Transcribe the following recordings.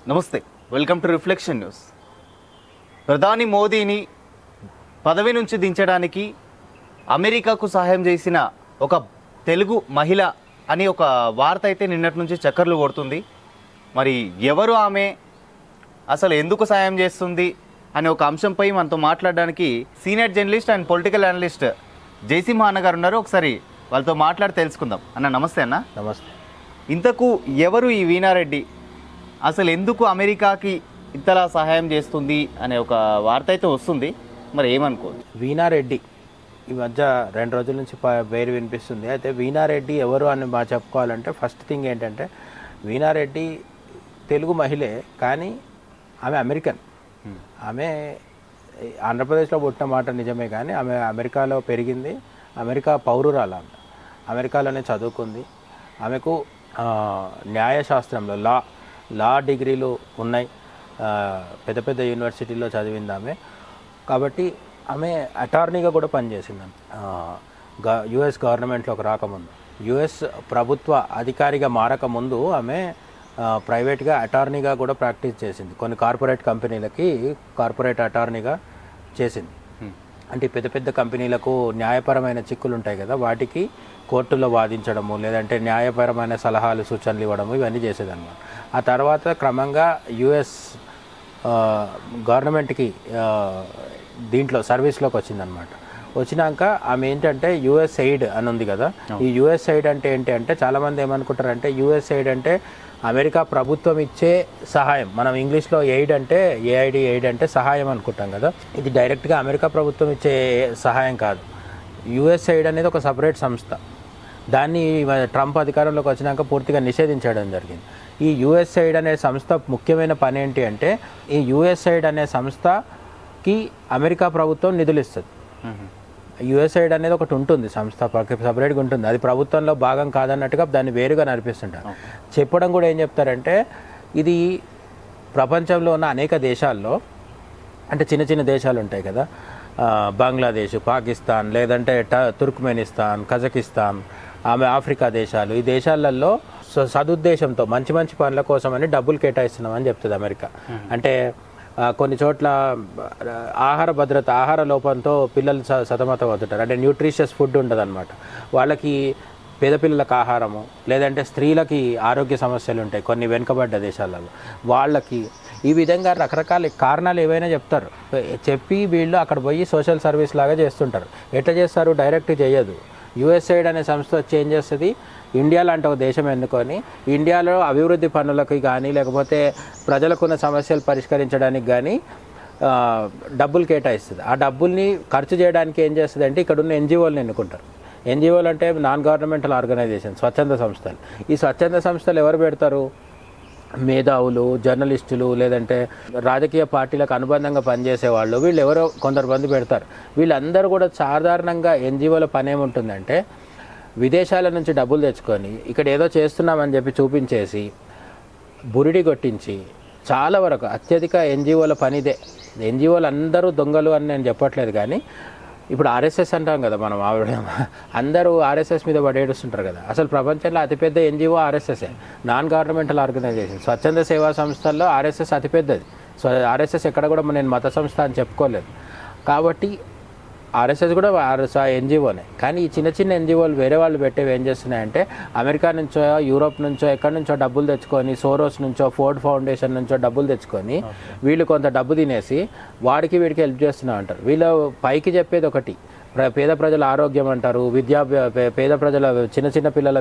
నమస్తే, welcome to reflection news. ప్రధాని మోదీని పదవి నుంచి దించడానికి అమెరికాకు సహాయం చేసిన ఒక తెలుగు మహిళ అని ఒక వార్త అయితే నిన్నటి నుంచి చక్కర్లు కొడుతుంది. మరి ఎవరు ఆమె, అసలు ఎందుకు సహాయం చేస్తుంది అనే ఒక అంశంపై మనతో మాట్లాడడానికి senior journalist and political analyst Jayasimha అన్న గారు ఉన్నారు. ఒకసారి వాళ్ళతో మాట్లాడి తెలుసుకుందాం. అన్న నమస్తే. అన్న నమస్తే. ఇంతకు ఎవరు ఈ వీణారెడ్డి, అసలు ఎందుకు అమెరికాకి ఇంతలా సహాయం చేస్తుంది అనే ఒక వార్త అయితే వస్తుంది, మరి ఏమనుకోవచ్చు? వీణారెడ్డి ఈ మధ్య 2 రోజుల నుంచి పేరు వినిపిస్తుంది. అయితే వీణారెడ్డి ఎవరు అని మా చెప్పుకోవాలంటే ఫస్ట్ థింగ్ ఏంటంటే, వీణారెడ్డి తెలుగు మహిళే, కానీ ఆమె అమెరికన్. ఆమె ఆంధ్రప్రదేశ్లో పుట్టిన మాట నిజమే, కానీ ఆమె అమెరికాలో పెరిగింది. అమెరికా పౌరురాలు. ఆమె అమెరికాలోనే చదువుకుంది. ఆమెకు న్యాయశాస్త్రంలో లా డిగ్రీలు ఉన్నాయి. పెద్ద పెద్ద యూనివర్సిటీలో చదివింది ఆమె. కాబట్టి ఆమె అటార్నీగా కూడా పనిచేసింది యుఎస్ గవర్నమెంట్లోకి రాకముందు. యుఎస్ ప్రభుత్వ అధికారిగా మారకముందు ఆమె ప్రైవేట్గా అటార్నీగా కూడా ప్రాక్టీస్ చేసింది. కొన్ని కార్పొరేట్ కంపెనీలకి కార్పొరేట్ అటార్నీగా చేసింది. అంటే పెద్ద పెద్ద కంపెనీలకు న్యాయపరమైన చిక్కులు ఉంటాయి కదా, వాటికి కోర్టులో వాదించడము, లేదంటే న్యాయపరమైన సలహాలు సూచనలు ఇవ్వడము, ఇవన్నీ చేసేదన్నమాట. ఆ తర్వాత క్రమంగా యుఎస్ గవర్నమెంట్కి దీంట్లో సర్వీస్లోకి వచ్చిందనమాట. వచ్చినాక ఆమె ఏంటంటే యుఎస్ ఎయిడ్ అని ఉంది కదా, ఈ యుఎస్ ఎయిడ్ అంటే ఏంటి అంటే, చాలామంది ఏమనుకుంటారంటే యుఎస్ ఎయిడ్ అంటే అమెరికా ప్రభుత్వం ఇచ్చే సహాయం. మనం ఇంగ్లీష్లో ఎయిడ్ అంటే ఎయిడ్ అంటే సహాయం అనుకుంటాం కదా, ఇది డైరెక్ట్గా అమెరికా ప్రభుత్వం ఇచ్చే సహాయం కాదు. యుఎస్ ఎయిడ్ అనేది ఒక సపరేట్ సంస్థ. దాన్ని ట్రంప్ అధికారంలోకి వచ్చినాక పూర్తిగా నిషేధించడం జరిగింది. ఈ యుఎస్ ఎయిడ్ అనే సంస్థ ముఖ్యమైన పని ఏంటి అంటే, ఈ యుఎస్ ఎయిడ్ అనే సంస్థకి అమెరికా ప్రభుత్వం నిధులు ఇస్తుంది. యుఎస్ ఎయిడ్ అనేది ఒకటి ఉంటుంది, సంస్థ సపరేట్గా ఉంటుంది. అది ప్రభుత్వంలో భాగం కాదన్నట్టుగా దాన్ని వేరుగా నడిపిస్తుంటారు. చెప్పడం కూడా ఏం చెప్తారంటే, ఇది ప్రపంచంలో ఉన్న అనేక దేశాల్లో, అంటే చిన్న చిన్న దేశాలు ఉంటాయి కదా, బంగ్లాదేశ్, పాకిస్తాన్, లేదంటే తుర్క్మెనిస్తాన్, కజకిస్తాన్, ఆఫ్రికా దేశాలు, ఈ దేశాలలో సదుద్దేశంతో మంచి మంచి పనుల కోసమని డబ్బులు కేటాయిస్తున్నామని చెప్తుంది అమెరికా. అంటే కొన్ని చోట్ల ఆహార భద్రత, ఆహార లోపంతో పిల్లలు సతమతం అవుతుంటారు. అంటే న్యూట్రిషియస్ ఫుడ్ ఉండదు అనమాట వాళ్ళకి. పేద పిల్లలకు ఆహారము, లేదంటే స్త్రీలకి ఆరోగ్య సమస్యలు ఉంటాయి కొన్ని వెనుకబడ్డ దేశాలలో, వాళ్ళకి ఈ విధంగా రకరకాల కారణాలు ఏవైనా చెప్తారు. చెప్పి వీళ్ళు అక్కడ పోయి సోషల్ సర్వీస్ లాగా చేస్తుంటారు. ఎట్లా చేస్తారు? డైరెక్ట్ చేయదు. యుఎస్ఐడ్ అనే సంస్థ వచ్చి ఏం చేస్తుంది, ఇండియా లాంటి ఒక దేశం ఎన్నుకొని ఇండియాలో అభివృద్ధి పనులకి కానీ, లేకపోతే ప్రజలకున్న సమస్యలు పరిష్కరించడానికి కానీ డబ్బులు కేటాయిస్తుంది. ఆ డబ్బుల్ని ఖర్చు చేయడానికి ఏం చేస్తుంది అంటే, ఇక్కడ ఉన్న ఎన్జిఓలను ఎన్నుకుంటారు. ఎన్జిఓలు అంటే నాన్ గవర్నమెంటల్ ఆర్గనైజేషన్, స్వచ్ఛంద సంస్థలు. ఈ స్వచ్ఛంద సంస్థలు ఎవరు పెడతారు? మేధావులు, జర్నలిస్టులు, లేదంటే రాజకీయ పార్టీలకు అనుబంధంగా పనిచేసే వాళ్ళు, వీళ్ళు ఎవరో కొందరు పెడతారు. వీళ్ళందరూ కూడా సాధారణంగా ఎన్జిఓల పని ఏముంటుందంటే, విదేశాల నుంచి డబ్బులు తెచ్చుకొని ఇక్కడ ఏదో చేస్తున్నామని చెప్పి చూపించేసి బురిడి కొట్టించి, చాలా వరకు అత్యధిక ఎన్జిఓల పనిదే. ఎన్జిఓలు అందరూ దొంగలు అని నేను చెప్పట్లేదు, కానీ ఇప్పుడు ఆర్ఎస్ఎస్ అంటాం కదా మనం, అందరూ ఆర్ఎస్ఎస్ మీద పడేడుస్తుంటారు కదా. అసలు ప్రపంచంలో అతిపెద్ద ఎన్జిఓ ఆర్ఎస్ఎస్ఏ, నాన్ గవర్నమెంటల్ ఆర్గనైజేషన్. స్వచ్ఛంద సేవా సంస్థల్లో ఆర్ఎస్ఎస్ అతిపెద్దది. ఆర్ఎస్ఎస్ ఎక్కడ కూడా నేను మత సంస్థ అని చెప్పుకోలేదు. కాబట్టి ఆర్ఎస్ఎస్ కూడా ఎన్జిఓనే. కానీ ఈ చిన్న చిన్న ఎన్జిఓలు వేరే వాళ్ళు పెట్టేవి ఏం చేస్తున్నాయంటే, అమెరికా నుంచో, యూరోప్ నుంచో, ఎక్కడి నుంచో డబ్బులు తెచ్చుకొని, సోరోస్ నుంచో, ఫోర్డ్ ఫౌండేషన్ నుంచో డబ్బులు తెచ్చుకొని వీళ్ళు కొంత డబ్బు తినేసి వాడికి వీడికి హెల్ప్ చేస్తున్నా అంటారు. వీళ్ళు పైకి చెప్పేది ఒకటి, పేద ప్రజల ఆరోగ్యం అంటారు, పేద ప్రజల చిన్న చిన్న పిల్లల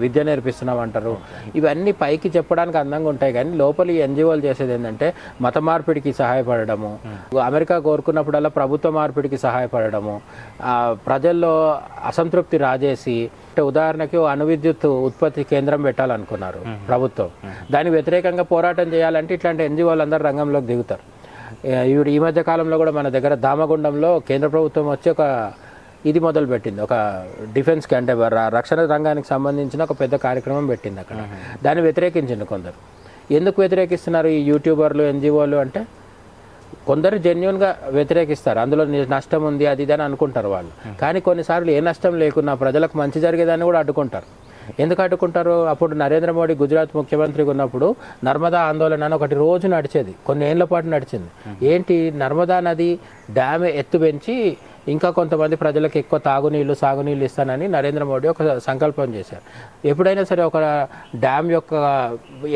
విద్య నేర్పిస్తున్నాం అంటారు. ఇవన్నీ పైకి చెప్పడానికి అందంగా ఉంటాయి, కానీ లోపల ఈ ఎన్జిఓలు చేసేది ఏంటంటే మత మార్పిడికి సహాయపడము, అమెరికా కోరుకున్నప్పుడల్లా ప్రభుత్వ మార్పిడికి సహాయపడము, ప్రజల్లో అసంతృప్తి రాజేసి. ఉదాహరణకి అణువిద్యుత్ ఉత్పత్తి కేంద్రం పెట్టాలనుకున్నారు ప్రభుత్వం, దానికి వ్యతిరేకంగా పోరాటం చేయాలంటే ఇట్లాంటి ఎన్జిఓలు అందరూ రంగంలోకి దిగుతారు. ఈ మధ్య కాలంలో కూడా మన దగ్గర దామగుండంలో కేంద్ర ప్రభుత్వం వచ్చి ఒక ఇది మొదలు పెట్టింది, ఒక డిఫెన్స్కి అంటే రక్షణ రంగానికి సంబంధించిన ఒక పెద్ద కార్యక్రమం పెట్టింది అక్కడ. దాన్ని వ్యతిరేకించింది కొందరు. ఎందుకు వ్యతిరేకిస్తున్నారు ఈ యూట్యూబర్లు, ఎన్జిఓలు అంటే, కొందరు జెన్యున్గా వ్యతిరేకిస్తారు, అందులో నష్టం ఉంది అది ఇది అని అనుకుంటారు వాళ్ళు. కానీ కొన్నిసార్లు ఏ నష్టం లేకున్నా ప్రజలకు మంచి జరిగేదాన్ని కూడా అడ్డుకుంటారు. ఎందుకు అడ్డుకుంటారు? అప్పుడు నరేంద్ర మోడీ గుజరాత్ ముఖ్యమంత్రిగా ఉన్నప్పుడు నర్మదా ఆందోళన అని ఒకటి రోజు నడిచేది, కొన్ని ఏళ్ల పాటు నడిచింది. ఏంటి, నర్మదా నది డ్యామ్ ఎత్తు పెంచి ఇంకా కొంతమంది ప్రజలకు ఎక్కువ తాగునీళ్ళు సాగునీళ్ళు ఇస్తానని నరేంద్ర మోడీ ఒక సంకల్పం చేశారు. ఎప్పుడైనా సరే ఒక డ్యామ్ యొక్క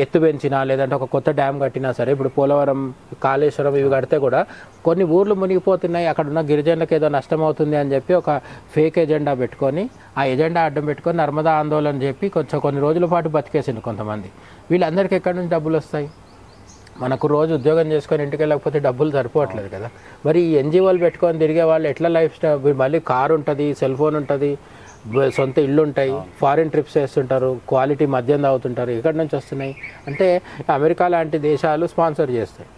ఎత్తు పెంచినా లేదంటే ఒక కొత్త డ్యామ్ కట్టినా సరే, ఇప్పుడు పోలవరం, కాళేశ్వరం ఇవి కడితే కూడా కొన్ని ఊర్లు మునిగిపోతున్నాయి, అక్కడ ఉన్న గిరిజనులకు ఏదో నష్టం అవుతుంది అని చెప్పి ఒక ఫేక్ ఎజెండా పెట్టుకొని, ఆ ఎజెండా అడ్డం పెట్టుకొని నర్మదా ఆందోళన చెప్పి కొన్ని రోజుల పాటు బతికేసింది కొంతమంది. వీళ్ళందరికీ ఎక్కడి నుంచి డబ్బులు వస్తాయి? మనకు రోజు ఉద్యోగం చేసుకొని ఇంటికి వెళ్ళకపోతే డబ్బులు సరిపోవట్లేదు కదా. మరి ఈ ఎన్జిఓలు పెట్టుకొని తిరిగే వాళ్ళు ఎట్లా లైఫ్ స్టైల్? మళ్ళీ కారు ఉంటుంది, సెల్ ఫోన్ ఉంటుంది, సొంత ఇల్లు ఉంటాయి, ఫారిన్ ట్రిప్స్ చేస్తుంటారు, క్వాలిటీ మద్యం తాగుతుంటారు. ఎక్కడి నుంచి వస్తున్నాయి అంటే అమెరికా లాంటి దేశాలు స్పాన్సర్ చేస్తాయి.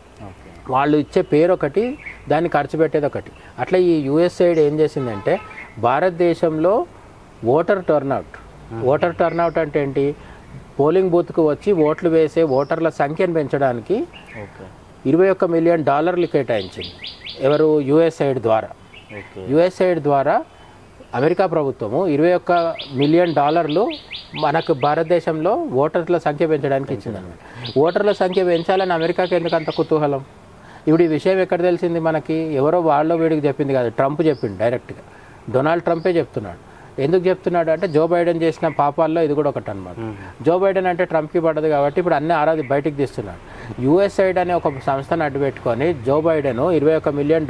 వాళ్ళు ఇచ్చే పేరు ఒకటి, దాన్ని ఖర్చు పెట్టేది ఒకటి. అట్లా ఈ యుఎస్ఐడ్ ఏం చేసిందంటే భారతదేశంలో ఓటర్ టర్నౌట్ అంటే ఏంటి, పోలింగ్ బూత్కు వచ్చి ఓట్లు వేసే ఓటర్ల సంఖ్యను పెంచడానికి $21 మిలియన్ కేటాయించింది. ఎవరు? యుఎస్ఐడ్ ద్వారా. యుఎస్ఐడ్ ద్వారా అమెరికా ప్రభుత్వము $21 మిలియన్ మనకు భారతదేశంలో ఓటర్ల సంఖ్య పెంచడానికి ఇచ్చిందన్నమాట. ఓటర్ల సంఖ్య పెంచాలని అమెరికాకి ఎందుకు అంత కుతూహలం? ఇప్పుడు ఈ విషయం ఎక్కడ తెలిసింది మనకి? ఎవరో వాళ్ళో వీడికి చెప్పింది కాదు, ట్రంప్ చెప్పిండు డైరెక్ట్గా. డొనాల్డ్ ట్రంపే చెప్తున్నాడు. ఎందుకు చెప్తున్నాడు అంటే జో బైడెన్ చేసిన పాపాల్లో ఇది కూడా ఒకటి అనమాట. జో బైడెన్ అంటే ట్రంప్కి పడదు కాబట్టి ఇప్పుడు అన్ని ఆరాధి బయటికి తీస్తున్నాడు. యుఎస్ఐడ్ అనే ఒక సంస్థను అడ్డుపెట్టుకొని జో బైడెన్ $21 మిలియన్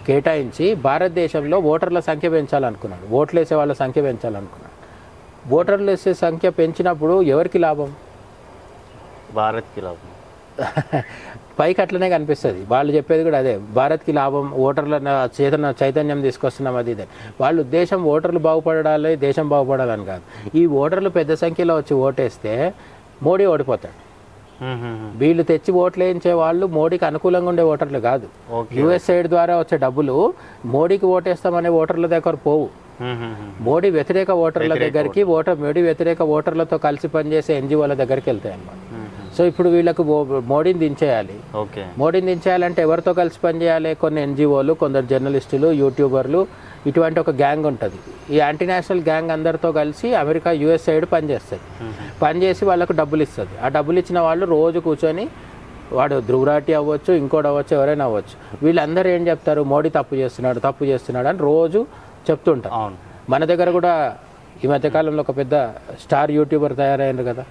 కేటాయించి భారతదేశంలో ఓటర్ల సంఖ్య పెంచాలనుకున్నాడు, ఓట్లు వేసే వాళ్ళ సంఖ్య పెంచాలనుకున్నాడు. ఓటర్లు వేసే సంఖ్య పెంచినప్పుడు ఎవరికి లాభం? భారత్కి లాభం. పైకి అట్లనే కనిపిస్తుంది, వాళ్ళు చెప్పేది కూడా అదే, భారత్కి లాభం, ఓటర్ల చైతన్యం తీసుకొస్తున్నాం అది ఇదే. వాళ్ళ ఉద్దేశం ఓటర్లు బాగుపడాలి, దేశం బాగుపడాలని కాదు. ఈ ఓటర్లు పెద్ద సంఖ్యలో వచ్చి ఓటేస్తే మోడీ ఓడిపోతాడు. వీళ్ళు తెచ్చి ఓట్లు వేయించే వాళ్ళు మోడీకి అనుకూలంగా ఉండే ఓటర్లు కాదు. యుఎస్ఐడ్ ద్వారా వచ్చే డబ్బులు మోడీకి ఓటేస్తామనే ఓటర్ల దగ్గర పోవు, మోడీ వ్యతిరేక ఓటర్ల దగ్గరికి, మోడీ వ్యతిరేక ఓటర్లతో కలిసి పనిచేసే ఎన్జిఓల దగ్గరికి వెళ్తాయి అన్నమాట. సో ఇప్పుడు వీళ్ళకు మోడీని దించేయాలి. మోడీని దించేయాలంటే ఎవరితో కలిసి పనిచేయాలి? కొన్ని ఎన్జిఓలు, కొందరు జర్నలిస్టులు, యూట్యూబర్లు, ఇటువంటి ఒక గ్యాంగ్ ఉంటుంది. ఈ యాంటీ నేషనల్ గ్యాంగ్ అందరితో కలిసి అమెరికా యుఎస్ఐడ్ పనిచేస్తుంది. పనిచేసి వాళ్ళకు డబ్బులు ఇస్తుంది. ఆ డబ్బులు ఇచ్చిన వాళ్ళు రోజు కూర్చొని, వాడు ధ్రువరాటి అవ్వచ్చు, ఇంకోటి అవ్వచ్చు, ఎవరైనా అవ్వచ్చు, వీళ్ళందరూ ఏం చెప్తారు? మోడీ తప్పు చేస్తున్నాడు అని రోజు చెప్తుంటారు. మన దగ్గర కూడా ఈ మధ్యకాలంలో ఒక పెద్ద స్టార్ యూట్యూబర్ తయారయ్యారు కదా,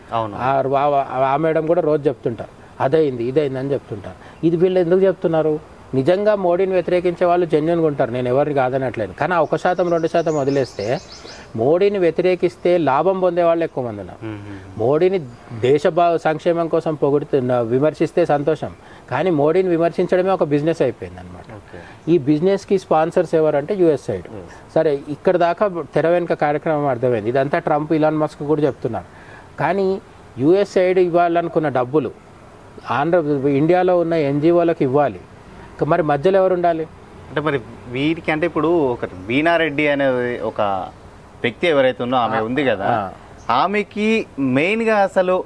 ఆ మేడం కూడా రోజు చెప్తుంటారు అదైంది ఇదైంది అని చెప్తుంటారు. ఇది వీళ్ళు ఎందుకు చెప్తున్నారు? నిజంగా మోడీని వ్యతిరేకించే వాళ్ళు జెన్యున్గా ఉంటారు, నేను ఎవరిని కాదనట్లేదు. కానీ 1%, 2% వదిలేస్తే మోడీని వ్యతిరేకిస్తే లాభం పొందే వాళ్ళు ఎక్కువ మంది ఉన్నారు. మోడీని దేశ సంక్షేమం కోసం విమర్శిస్తే సంతోషం, కానీ మోడీని విమర్శించడమే ఒక బిజినెస్ అయిపోయింది అనమాట. ఈ బిజినెస్కి స్పాన్సర్స్ ఎవరంటే యుఎస్ఐడ్. సరే, ఇక్కడ దాకా తెర వెనుక కార్యక్రమం అర్థమైంది. ఇదంతా ట్రంప్, ఇలాన్ మస్క్ కూడా చెప్తున్నారు. కానీ యుఎస్ఐడ్ ఇవ్వాలనుకున్న డబ్బులు ఇండియాలో ఉన్న ఎన్జిఓలకు ఇవ్వాలి. మరి మధ్యలో ఎవరు ఉండాలి అంటే? మరి వీరికి అంటే ఇప్పుడు ఒక వీణారెడ్డి అనే ఒక వ్యక్తి ఎవరైతే ఉన్నో ఆమె ఉంది కదా, ఆమెకి మెయిన్గా అసలు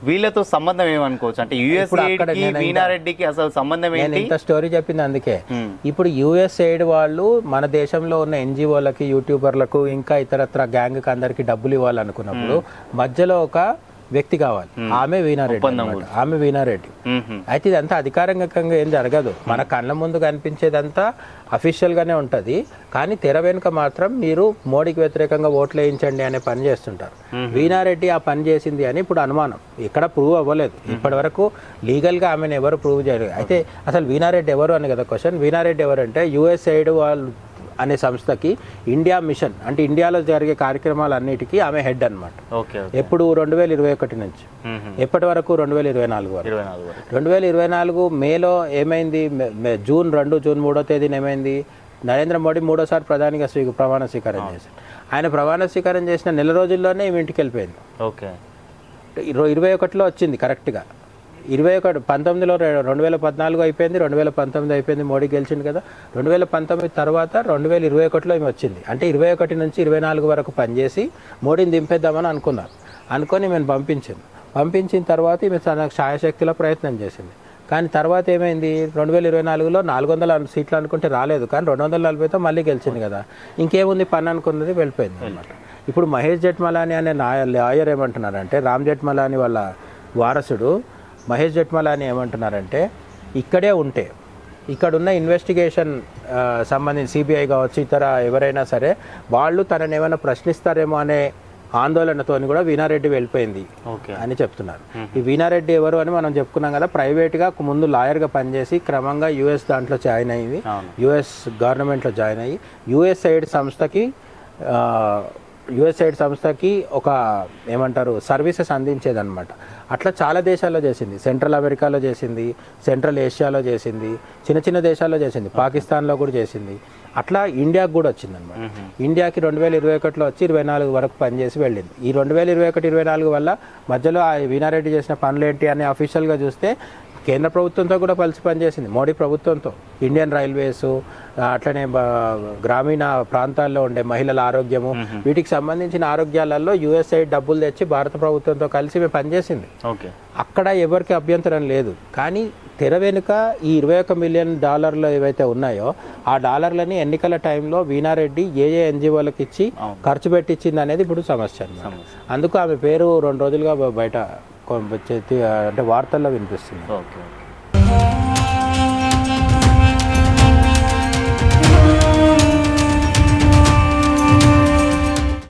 వీళ్ళతో సంబంధం ఏమనుకోవచ్చు అంటే యుఎస్ఐడ్కి వీణారెడ్డికి అసలు సంబంధం ఏంటి? ఇంత స్టోరీ చెప్పింది అందుకే. ఇప్పుడు యుఎస్ఐడ్ వాళ్ళు మన దేశంలో ఉన్న ఎన్జిఓలకి, యూట్యూబర్లకు, ఇంకా ఇతరత్ర గ్యాంగ్కి అందరికి డబ్బులు ఇవ్వాలనుకున్నప్పుడు మధ్యలో ఒక వ్యక్తి కావాలి, ఆమె వీణారెడ్డి. అయితే ఇదంతా అధికారికంగా ఏం జరగదు, మన కళ్ళ ముందు కనిపించేదంతా అఫీషియల్ గానే ఉంటది. కానీ తెర వెనుక మాత్రం మీరు మోడీకి వ్యతిరేకంగా ఓట్లు వేయించండి అనే పని చేస్తుంటారు. వీణారెడ్డి ఆ పని చేసింది అని ఇప్పుడు అనుమానం, ఇక్కడ ప్రూవ్ అవ్వలేదు ఇప్పటి వరకు, లీగల్ గా ఆమెను ఎవరు ప్రూవ్ చేయలేదు. అయితే అసలు వీణారెడ్డి ఎవరు అని కదా క్వశ్చన్. వీణారెడ్డి ఎవరంటే యుఎస్ఐడ్ వాళ్ళు అనే సంస్థకి ఇండియా మిషన్, అంటే ఇండియాలో జరిగే కార్యక్రమాలన్నిటికీ ఆమె హెడ్ అనమాట. ఎప్పుడు 2021 నుంచి ఎప్పటి వరకు 2024 వరకు. 2024 మేలో ఏమైంది? జూన్ 3వ తేదీన ఏమైంది? నరేంద్ర మోడీ 3వ ప్రధానిగా ప్రమాణ స్వీకారం చేశారు. ఆయన ప్రమాణ స్వీకారం చేసిన నెల రోజుల్లోనే ఈమె ఇంటికి వెళ్ళిపోయింది. 21లో వచ్చింది కరెక్ట్గా. 2019లో 2014 అయిపోయింది, 2019 అయిపోయింది, మోడీ గెలిచింది కదా. 2019 తర్వాత 2021లో ఈమె వచ్చింది. అంటే 21 నుంచి 24 వరకు పనిచేసి మోడీని దింపేద్దామని అనుకొని ఈమెను పంపించిన తర్వాత ఈమె తన శాయశక్తిలో ప్రయత్నం చేసింది. కానీ తర్వాత ఏమైంది? 2024లో 400 సీట్లు అనుకుంటే రాలేదు, కానీ 240తో మళ్ళీ గెలిచింది కదా. ఇంకేముంది పని అనుకున్నది, వెళ్ళిపోయింది అనమాట. ఇప్పుడు మహేష్ జెఠ్మలాని అనే లాయర్ ఏమంటున్నారంటే, రామ్ జెఠ్మలాని వాళ్ళ వారసుడు మహేష్ జెఠ్మలాని ఏమంటున్నారంటే, ఇక్కడే ఉంటే ఇక్కడున్న ఇన్వెస్టిగేషన్ సంబంధించి సిబిఐ కావచ్చు ఇతర ఎవరైనా సరే వాళ్ళు తనని ఏమైనా ప్రశ్నిస్తారేమో అనే ఆందోళనతో కూడా వీణారెడ్డి వెళ్ళిపోయింది అని చెప్తున్నారు. ఈ వీణారెడ్డి ఎవరు అని మనం చెప్పుకున్నాం కదా, ప్రైవేట్గా ముందు లాయర్గా పనిచేసి క్రమంగా యుఎస్ దాంట్లో జాయిన్ అయ్యింది, యుఎస్ గవర్నమెంట్లో జాయిన్ అయ్యి యుఎస్ఐడ్ సంస్థకి ఒక ఏమంటారు సర్వీసెస్ అందించేదన్నమాట. అట్లా చాలా దేశాల్లో చేసింది, సెంట్రల్ అమెరికాలో చేసింది, సెంట్రల్ ఏషియాలో చేసింది, చిన్న చిన్న దేశాల్లో చేసింది, పాకిస్తాన్లో కూడా చేసింది. అట్లా ఇండియాకు కూడా వచ్చిందనమాట. ఇండియాకి 2021లో వచ్చి 24 వరకు పనిచేసి వెళ్ళింది. ఈ 2021-24 వల్ల మధ్యలో ఆ వీణారెడ్డి చేసిన పనులు ఏంటి అని అఫీషియల్గా చూస్తే కేంద్ర ప్రభుత్వంతో కూడా కలిసి పనిచేసింది, మోడీ ప్రభుత్వంతో. ఇండియన్ రైల్వేస్, అట్లనే గ్రామీణ ప్రాంతాల్లో ఉండే మహిళల ఆరోగ్యము, వీటికి సంబంధించిన ఆరోగ్యాలలో యుఎస్ఐ డబ్బులు తెచ్చి భారత ప్రభుత్వంతో కలిసి మేము పనిచేసింది. అక్కడ ఎవరికి అభ్యంతరం లేదు. కానీ తెర వెనుక ఈ $21 మిలియన్ ఏవైతే ఉన్నాయో ఆ డాలర్లని ఎన్నికల టైంలో వీణారెడ్డి ఏ ఎన్జిఓలకు ఇచ్చి ఖర్చు పెట్టించింది అనేది ఇప్పుడు సమస్య. అందుకు ఆమె పేరు 2 రోజులుగా బయట అంటే వార్తల్లో వినిపిస్తుంది.